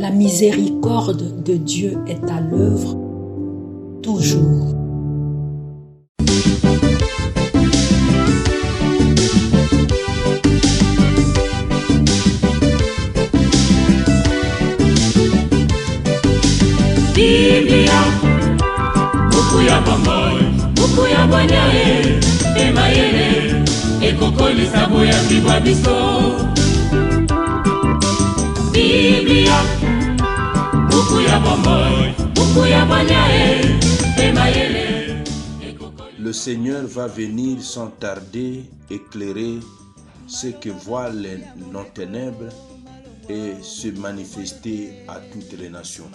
La miséricorde de Dieu est à l'œuvre toujours. Biblia, buku ya bomoi, buku ya bwanyae, emayele, ekokolisa boyambi bwa biso. Biblia, buku ya bomoi, buku ya bwanyae, emayele, ekokolisa. Le Seigneur va venir sans tarder éclairer ceux qui voient nos ténèbres et se manifester à toutes les nations.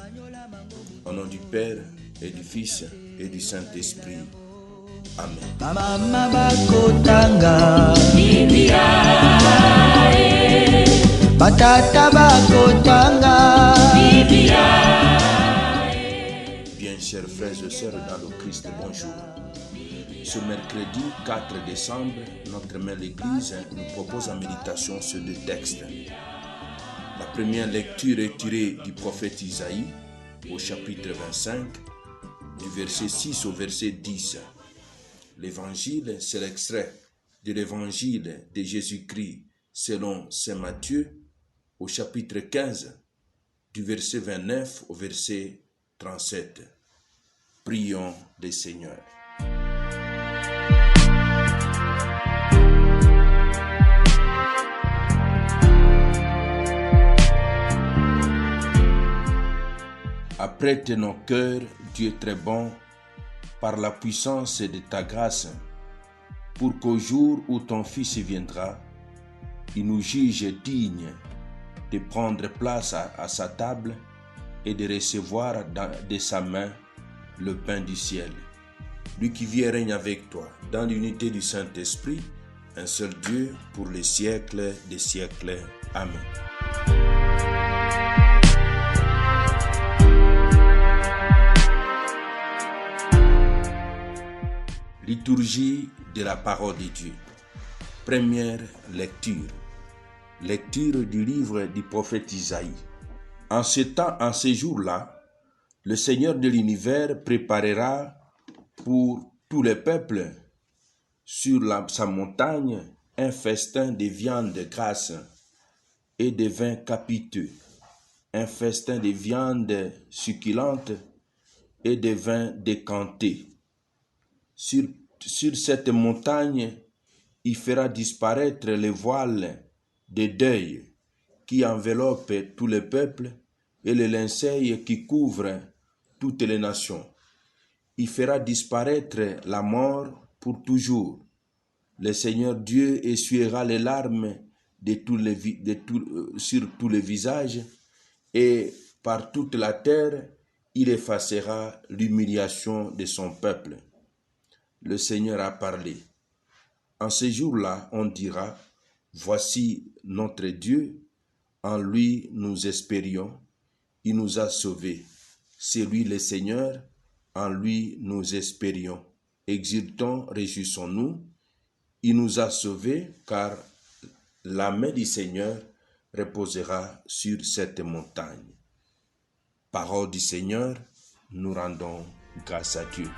Au nom du Père et du Fils et du Saint-Esprit. Amen. Mama bakotanga Biblia, batata bakotanga Biblia. Bien chers frères et sœurs dans le Christ, bonjour. Ce mercredi 4 décembre, notre mère l'Église nous propose en méditation ces deux textes. La première lecture est tirée du prophète Isaïe au chapitre 25, du verset 6 au verset 10. L'évangile, c'est l'extrait de l'évangile de Jésus-Christ selon saint Matthieu au chapitre 15, du verset 29 au verset 37. Prions le Seigneur. Apprête nos cœurs, Dieu très bon, par la puissance de ta grâce, pour qu'au jour où ton Fils viendra, il nous juge dignes de prendre place à sa table et de recevoir de sa main le pain du ciel. Lui qui vit et règne avec toi, dans l'unité du Saint-Esprit, un seul Dieu, pour les siècles des siècles. Amen. Liturgie de la parole de Dieu. Première lecture. Lecture du livre du prophète Isaïe. En ce jour-là, le Seigneur de l'univers préparera pour tous les peuples sur sa montagne un festin de viande grasse et de vin capiteux, un festin de viande succulente et de vin décanté. Sur cette montagne, il fera disparaître les voiles de deuil qui enveloppent tous les peuples et les linceils qui couvrent toutes les nations. Il fera disparaître la mort pour toujours. Le Seigneur Dieu essuiera les larmes sur tous les visages et par toute la terre, il effacera l'humiliation de son peuple. Le Seigneur a parlé. En ce jour-là, on dira, voici notre Dieu, en lui nous espérions, il nous a sauvés. C'est lui le Seigneur, en lui nous espérions. Exultons, réjouissons-nous, il nous a sauvés, car la main du Seigneur reposera sur cette montagne. Parole du Seigneur, nous rendons grâce à Dieu.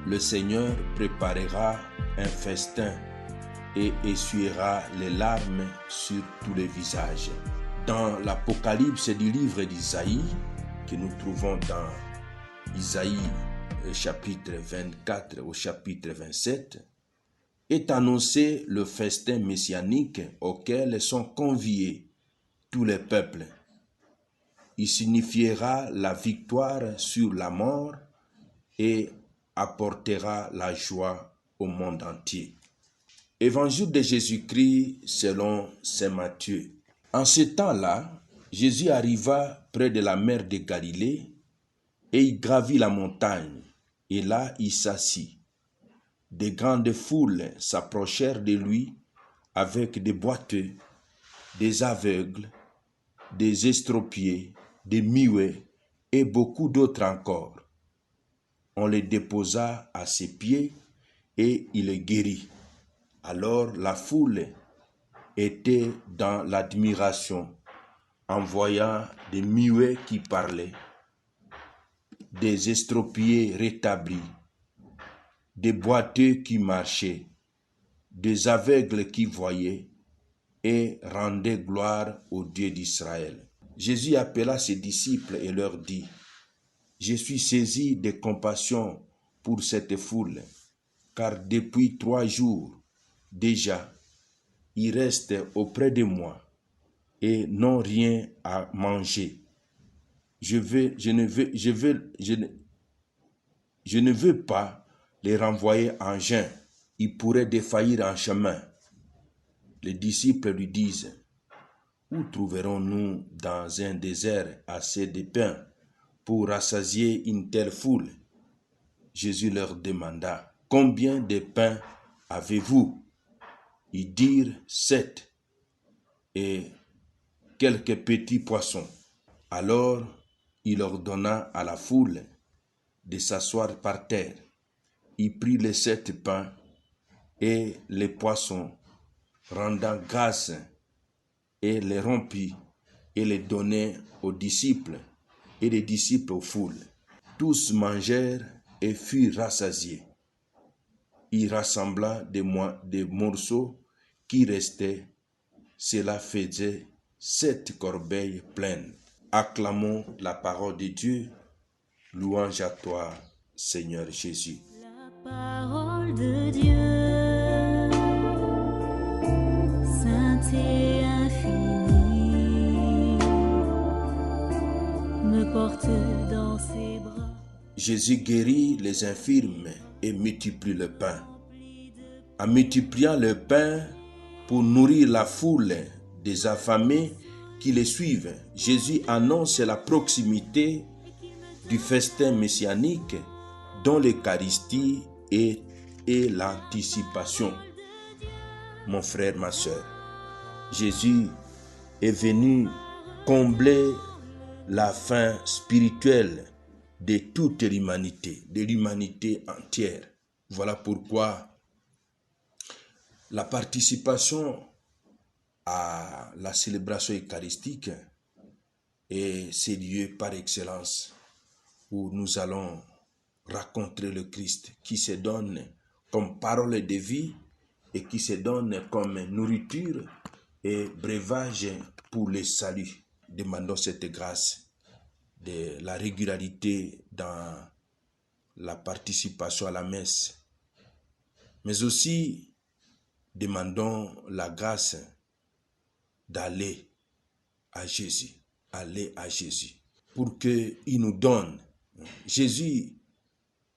Le Seigneur préparera un festin et essuiera les larmes sur tous les visages. Dans l'Apocalypse du livre d'Isaïe, que nous trouvons dans Isaïe chapitre 24 au chapitre 27, est annoncé le festin messianique auquel sont conviés tous les peuples. Il signifiera la victoire sur la mort et apportera la joie au monde entier. Évangile de Jésus-Christ selon saint Matthieu. En ce temps-là, Jésus arriva près de la mer de Galilée et il gravit la montagne. Et là, il s'assit. De grandes foules s'approchèrent de lui avec des boiteux, des aveugles, des estropiés, des muets et beaucoup d'autres encore. on le déposa à ses pieds et il est guéri. Alors la foule était dans l'admiration en voyant des muets qui parlaient, des estropiés rétablis, des boiteux qui marchaient, des aveugles qui voyaient et rendaient gloire au Dieu d'Israël. Jésus appela ses disciples et leur dit: « Je suis saisi de compassion pour cette foule, car depuis 3 jours déjà, ils restent auprès de moi et n'ont rien à manger. Je ne veux pas les renvoyer en jeûne. Ils pourraient défaillir en chemin. » Les disciples lui disent: « Où trouverons-nous dans un désert assez de pain pour rassasier une telle foule? » Jésus leur demanda: « Combien de pains avez-vous? » Ils dirent: « 7 et quelques petits poissons. » Alors il ordonna à la foule de s'asseoir par terre. Il prit les 7 pains et les poissons, rendant grâce, et les rompit et les donnait aux disciples, et les disciples aux foules. Tous mangèrent et furent rassasiés. Il rassembla des morceaux qui restaient. Cela faisait 7 corbeilles pleines. Acclamons la parole de Dieu. Louange à toi, Seigneur Jésus. La parole de Dieu, sainte et infinie, me porte dans ses bras. Jésus guérit les infirmes et multiplie le pain. En multipliant le pain pour nourrir la foule des affamés qui les suivent, Jésus annonce la proximité du festin messianique dont l'Eucharistie est l'anticipation. Mon frère, ma soeur, Jésus est venu combler la faim spirituelle de toute l'humanité, de l'humanité entière. Voilà pourquoi la participation à la célébration eucharistique est ce lieu par excellence où nous allons rencontrer le Christ qui se donne comme parole de vie et qui se donne comme nourriture et breuvage pour le salut. Demandons cette grâce de la régularité dans la participation à la messe, mais aussi demandons la grâce d'aller à Jésus, pour qu'il nous donne. Jésus,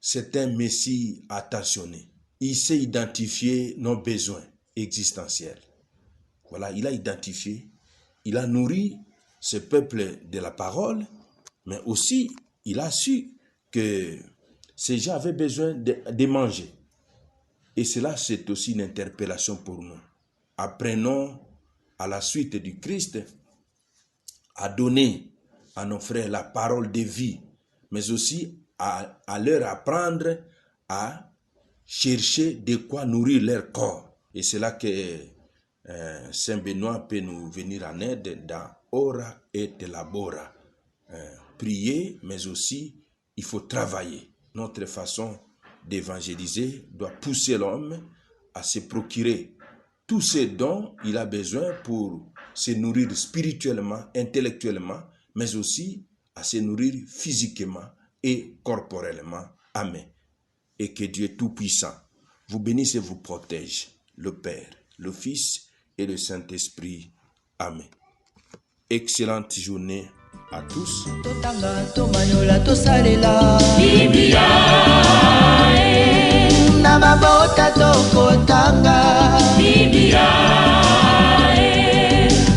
c'est un Messie attentionné. Il sait identifier nos besoins existentiels. Voilà, il a identifié, il a nourri ce peuple de la parole, mais aussi il a su que ces gens avaient besoin de manger. Et cela, c'est aussi une interpellation pour nous. Apprenons à la suite du Christ à donner à nos frères la parole de vie, mais aussi à leur apprendre à chercher de quoi nourrir leur corps. Et c'est là que Saint Benoît peut nous venir en aide dans Ora et Labora. Prier, mais aussi il faut travailler. Notre façon d'évangéliser doit pousser l'homme à se procurer tous ces dons il a besoin pour se nourrir spirituellement, intellectuellement, mais aussi à se nourrir physiquement et corporellement. Amen. Et que Dieu Tout-Puissant vous bénisse et vous protège, le Père, le Fils et le Saint-Esprit. Amen. Excellente journée à tous. Totanga tomanyola tosalela Biblia, na mabota tokotanga Biblia,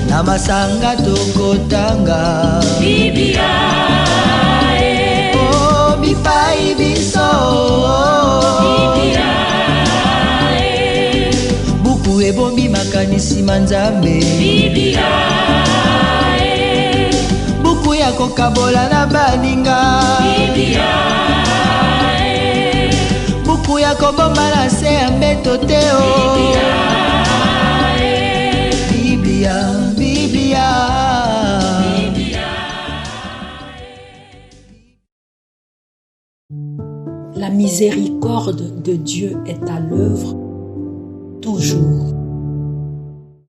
na masanga tokotanga Biblia, oh bipai biso Biblia, buku ebombi makanisi manzambe Biblia, buku ya kokabola na baninga Biblia, ya kobomba na se ya mbeto te o. Biblia, Biblia. La miséricorde de Dieu est à l'œuvre toujours.